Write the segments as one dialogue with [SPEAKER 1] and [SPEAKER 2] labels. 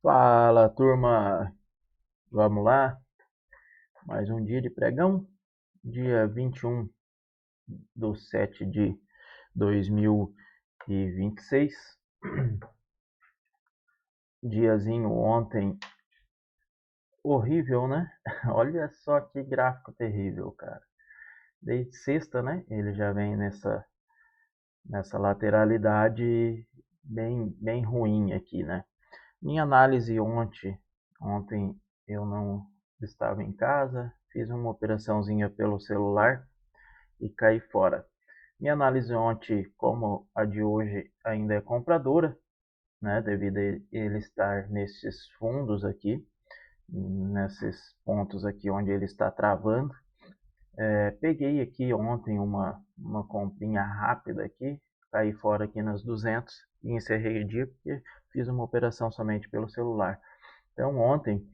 [SPEAKER 1] Fala, turma. Vamos lá? Mais um dia de pregão, dia 21/7/2026. Diazinho ontem horrível, né? Olha só que gráfico terrível, cara. Desde sexta, né? Ele já vem nessa lateralidade bem ruim aqui, né? Minha análise ontem eu não estava em casa, fiz uma operaçãozinha pelo celular e caí fora. Minha análise ontem, como a de hoje ainda é compradora, né, devido a ele estar nesses fundos aqui, nesses pontos aqui onde ele está travando. Peguei aqui ontem uma comprinha rápida aqui, caí fora aqui nas 200 e encerrei o dia porque fiz uma operação somente pelo celular. Então ontem,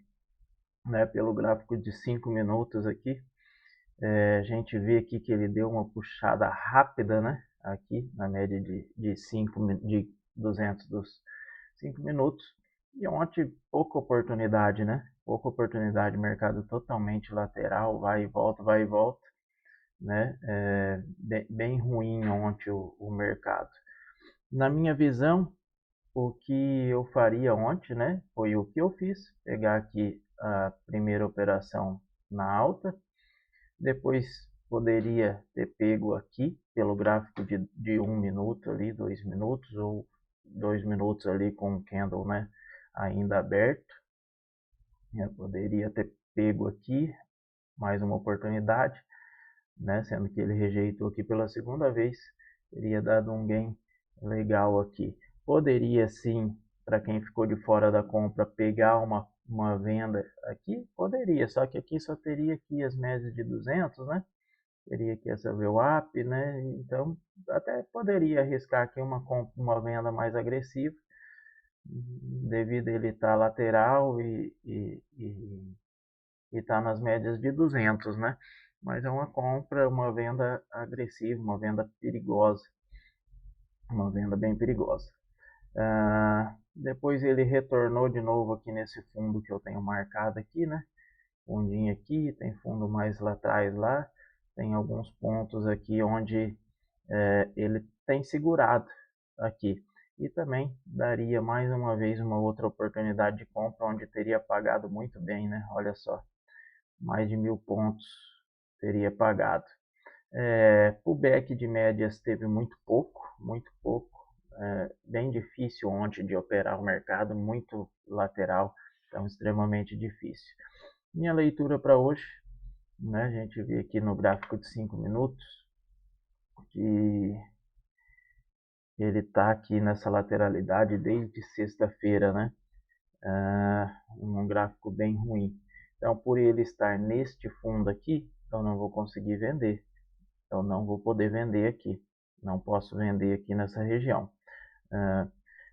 [SPEAKER 1] né, pelo gráfico de 5 minutos aqui, a gente vê aqui que ele deu uma puxada rápida, né? Aqui na média de 200 dos 5 minutos. E ontem pouca oportunidade, né? Pouca oportunidade, mercado totalmente lateral, vai e volta, né? Bem ruim ontem o mercado. Na minha visão, o que eu faria ontem, né? Foi o que eu fiz, pegar aqui a primeira operação na alta, depois poderia ter pego aqui pelo gráfico de 1 minuto ali, 2 minutos, ou 2 minutos ali com o candle, né, ainda aberto. Eu poderia ter pego aqui mais uma oportunidade, né, sendo que ele rejeitou aqui pela segunda vez, teria dado um gain legal aqui. Poderia sim, para quem ficou de fora da compra, pegar uma venda aqui? Poderia, só que aqui só teria aqui as médias de 200, né? Teria que essa VWAP, né? Então, até poderia arriscar aqui uma venda mais agressiva, devido a ele estar lateral e estar nas médias de 200, né? Mas é uma compra, uma venda agressiva, uma venda perigosa, uma venda bem perigosa. Depois ele retornou de novo aqui nesse fundo que eu tenho marcado aqui, né? Fundinho aqui, tem fundo mais lá atrás lá, tem alguns pontos aqui onde ele tem segurado aqui. E também daria mais uma vez uma outra oportunidade de compra onde teria pagado muito bem, né? Olha só, mais de 1.000 pontos teria pagado. O back de médias teve muito pouco. Bem difícil ontem de operar o mercado, muito lateral, então extremamente difícil. Minha leitura para hoje, né? A gente vê aqui no gráfico de 5 minutos que ele está aqui nessa lateralidade desde sexta-feira, né? Um gráfico bem ruim. Então, por ele estar neste fundo aqui, eu não vou conseguir vender. Eu não vou poder vender aqui. Não posso vender aqui nessa região.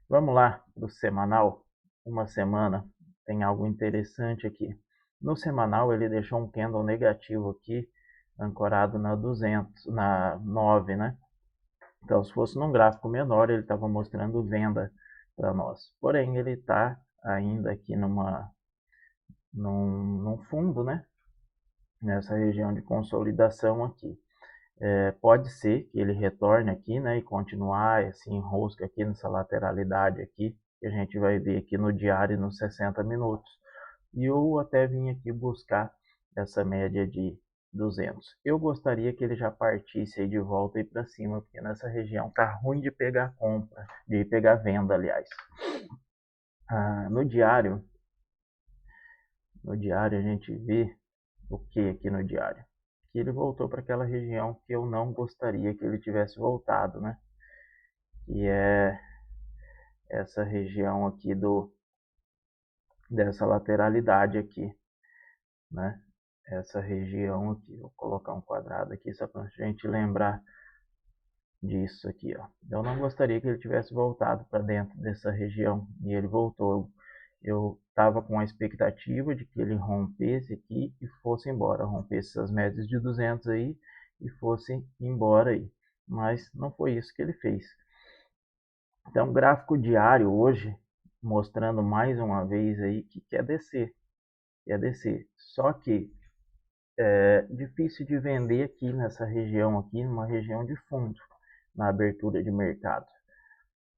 [SPEAKER 1] Vamos lá para o semanal. Uma semana tem algo interessante aqui. No semanal ele deixou um candle negativo aqui, ancorado na 200, na 9, né? Então, se fosse num gráfico menor, ele estava mostrando venda para nós. Porém, ele está ainda aqui num fundo, né? Nessa região de consolidação aqui. Pode ser que ele retorne aqui, né? E continuar esse enrosco aqui nessa lateralidade aqui, que a gente vai ver aqui no diário nos 60 minutos. E eu até vim aqui buscar essa média de 200. Eu gostaria que ele já partisse aí de volta e para cima, porque nessa região tá ruim de pegar compra, de pegar venda, aliás. No diário, a gente vê o que aqui no diário? Que ele voltou para aquela região que eu não gostaria que ele tivesse voltado, né? Que é essa região aqui dessa lateralidade aqui, né? Essa região aqui, vou colocar um quadrado aqui só para a gente lembrar disso aqui, ó. Eu não gostaria que ele tivesse voltado para dentro dessa região e ele voltou. Eu estava com a expectativa de que ele rompesse aqui e fosse embora, rompesse essas médias de 200 aí e fosse embora aí. Mas não foi isso que ele fez. Então, gráfico diário hoje, mostrando mais uma vez aí que quer descer. Só que é difícil de vender aqui nessa região aqui, numa região de fundo, na abertura de mercado.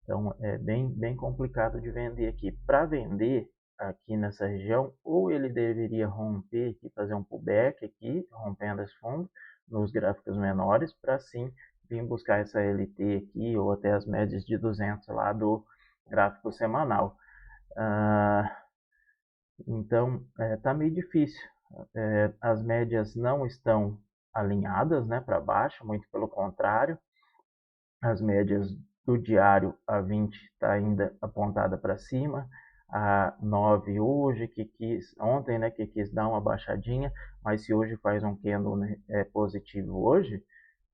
[SPEAKER 1] Então é bem complicado de vender aqui. Para vender aqui nessa região, ou ele deveria romper aqui, fazer um pullback aqui, rompendo esse fundo, nos gráficos menores, para sim vir buscar essa LT aqui, ou até as médias de 200 lá do gráfico semanal. Então tá meio difícil. As médias não estão alinhadas, né, para baixo, muito pelo contrário. As médias do diário a 20 está ainda apontada para cima, a 9 hoje, ontem, né, que quis dar uma baixadinha, mas se hoje faz um candle, né, positivo hoje,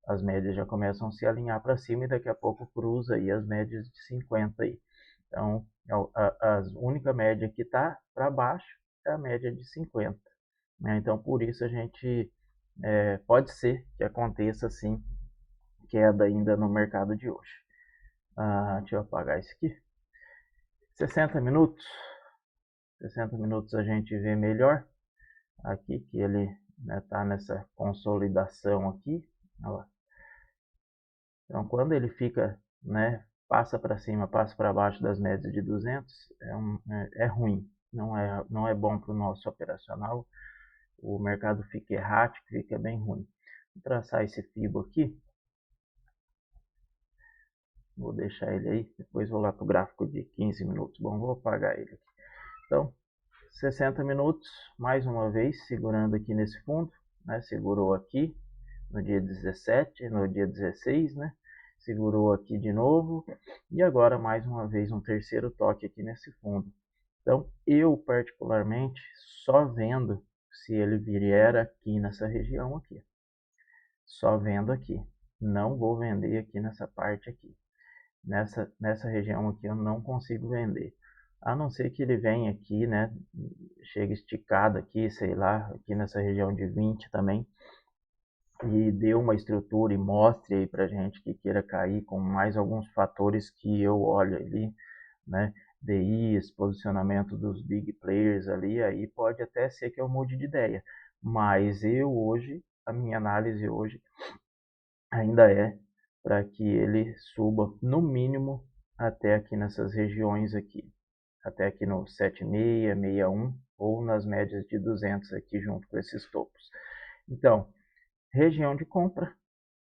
[SPEAKER 1] as médias já começam a se alinhar para cima e daqui a pouco cruza aí as médias de 50 aí. Então, a única média que está para baixo é a média de 50. Né? Então, por isso a gente pode ser que aconteça assim queda ainda no mercado de hoje. Deixa eu apagar isso aqui. 60 minutos. 60 minutos a gente vê melhor. Aqui que ele está nessa consolidação aqui. Olha lá. Então quando ele fica, né, passa para cima, passa para baixo das médias de 200, é ruim. Não é bom para o nosso operacional. O mercado fica errático, fica bem ruim. Vou traçar esse FIBO aqui. Vou deixar ele aí, depois vou lá para o gráfico de 15 minutos. Bom, vou apagar ele aqui. Então, 60 minutos, mais uma vez, segurando aqui nesse fundo, né? Segurou aqui no dia 17, no dia 16, né? Segurou aqui de novo, e agora mais uma vez um terceiro toque aqui nesse fundo. Então, eu particularmente só vendo se ele vier aqui nessa região aqui. Só vendo aqui. Não vou vender aqui nessa parte aqui. Nessa região aqui eu não consigo vender. A não ser que ele venha aqui, né? Chega esticado aqui, sei lá, aqui nessa região de 20 também. E dê uma estrutura e mostre aí pra gente que queira cair com mais alguns fatores que eu olho ali, né? DIs, posicionamento dos big players ali, aí pode até ser que eu mude de ideia. Mas a minha análise hoje ainda é para que ele suba no mínimo até aqui nessas regiões aqui, até aqui no 76, 61 ou nas médias de 200 aqui junto com esses topos. Então, região de compra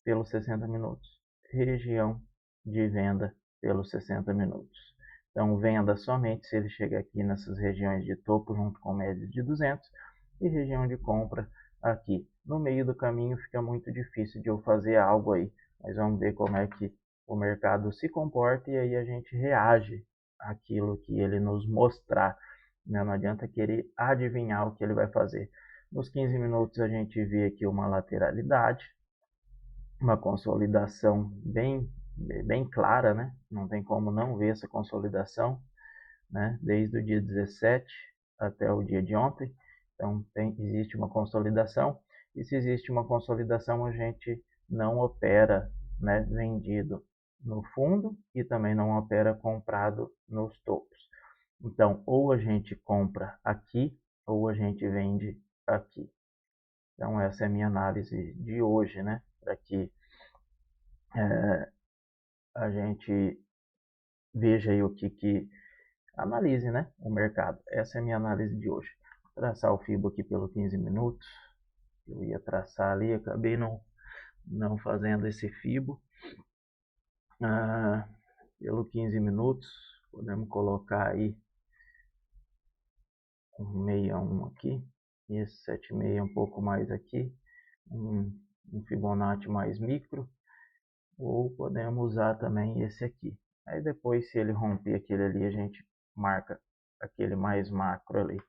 [SPEAKER 1] pelos 60 minutos, região de venda pelos 60 minutos. Então, venda somente se ele chegar aqui nessas regiões de topo junto com médias de 200 e região de compra aqui. No meio do caminho fica muito difícil de eu fazer algo aí, mas vamos ver como é que o mercado se comporta e aí a gente reage àquilo que ele nos mostrar. Não adianta querer adivinhar o que ele vai fazer. Nos 15 minutos a gente vê aqui uma lateralidade, uma consolidação bem clara, né? Não tem como não ver essa consolidação, né? Desde o dia 17 até o dia de ontem. Então, existe uma consolidação. E se existe uma consolidação, a gente não opera, né, vendido no fundo e também não opera comprado nos topos. Então, ou a gente compra aqui, ou a gente vende aqui. Então, essa é a minha análise de hoje, né? Para que a gente veja aí o que analise, né, o mercado. Essa é a minha análise de hoje. Vou traçar o FIBO aqui pelo 15 minutos. Eu ia traçar ali, acabei não fazendo esse FIBO. Pelo 15 minutos, podemos colocar aí um 61 aqui, esse 76 um pouco mais aqui, um Fibonacci mais micro, ou podemos usar também esse aqui. Aí depois, se ele romper aquele ali, a gente marca aquele mais macro ali.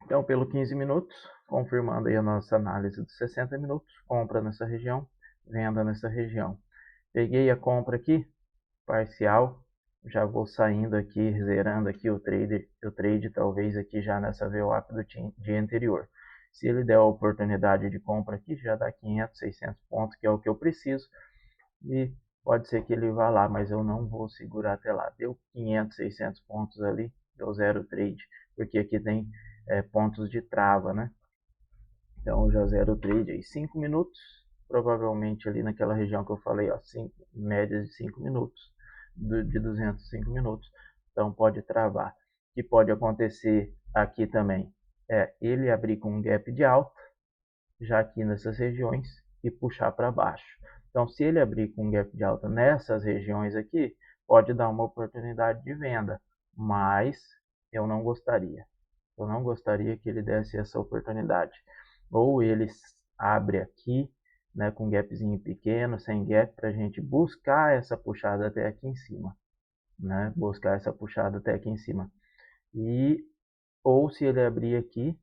[SPEAKER 1] Então, pelo 15 minutos, confirmando aí a nossa análise dos 60 minutos, compra nessa região, venda nessa região. Peguei a compra aqui, parcial, já vou saindo aqui, zerando aqui o trade talvez aqui já nessa VWAP do dia anterior. Se ele der a oportunidade de compra aqui, já dá 500, 600 pontos, que é o que eu preciso. E pode ser que ele vá lá, mas eu não vou segurar até lá. Deu 500, 600 pontos ali, deu zero trade, porque aqui tem pontos de trava, né? Então já zero trade aí 5 minutos, provavelmente ali naquela região que eu falei, ó, médias de 5 minutos, de 205 minutos, então pode travar. O que pode acontecer aqui também é ele abrir com um gap de alta, já aqui nessas regiões, e puxar para baixo. Então se ele abrir com um gap de alta nessas regiões aqui, pode dar uma oportunidade de venda, mas eu não gostaria. Eu não gostaria que ele desse essa oportunidade. Ou ele abre aqui, né, com gapzinho pequeno, sem gap, para a gente buscar essa puxada até aqui em cima. Né? Buscar essa puxada até aqui em cima. Ou se ele abrir aqui,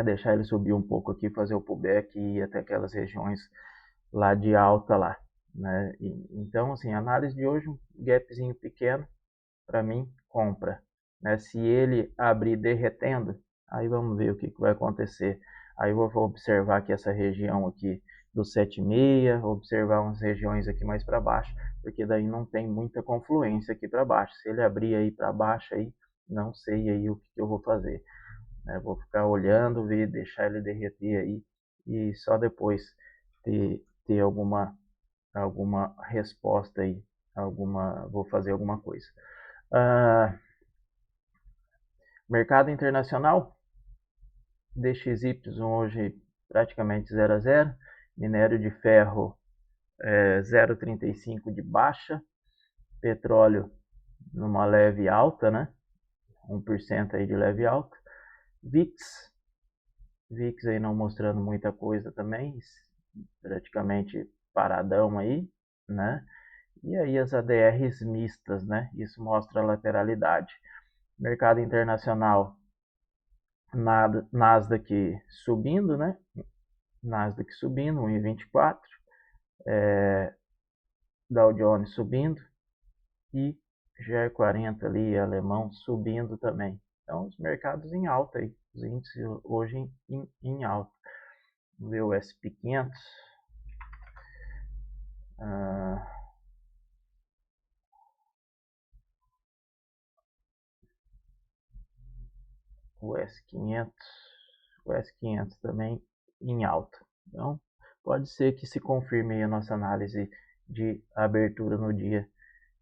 [SPEAKER 1] deixar ele subir um pouco aqui, fazer o pullback e ir até aquelas regiões lá de alta lá. Né? Então, assim, a análise de hoje, um gapzinho pequeno, para mim, compra. Né? Se ele abrir derretendo, aí vamos ver o que vai acontecer. Aí eu vou observar aqui essa região aqui do 7,6, observar umas regiões aqui mais para baixo, porque daí não tem muita confluência aqui para baixo. Se ele abrir aí para baixo, aí não sei aí o que eu vou fazer. Né? Vou ficar olhando, ver, deixar ele derreter aí e só depois ter alguma resposta aí, vou fazer alguma coisa. Mercado internacional, DXY hoje praticamente 0 a 0, minério de ferro 0,35 de baixa, petróleo numa leve alta, né? 1% aí de leve alta, VIX aí não mostrando muita coisa também, praticamente paradão aí, né? E aí as ADRs mistas, né? Isso mostra a lateralidade. Mercado internacional, Nasdaq subindo, né? Nasdaq subindo, 1,24. Dow Jones subindo. E GR40 ali, alemão, subindo também. Então, os mercados em alta aí. Os índices hoje em alta. Vamos ver o S&P 500. O S500, o S500 também em alta. Então, pode ser que se confirme a nossa análise de abertura no dia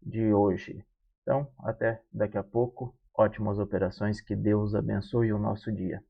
[SPEAKER 1] de hoje. Então, até daqui a pouco. Ótimas operações. Que Deus abençoe o nosso dia.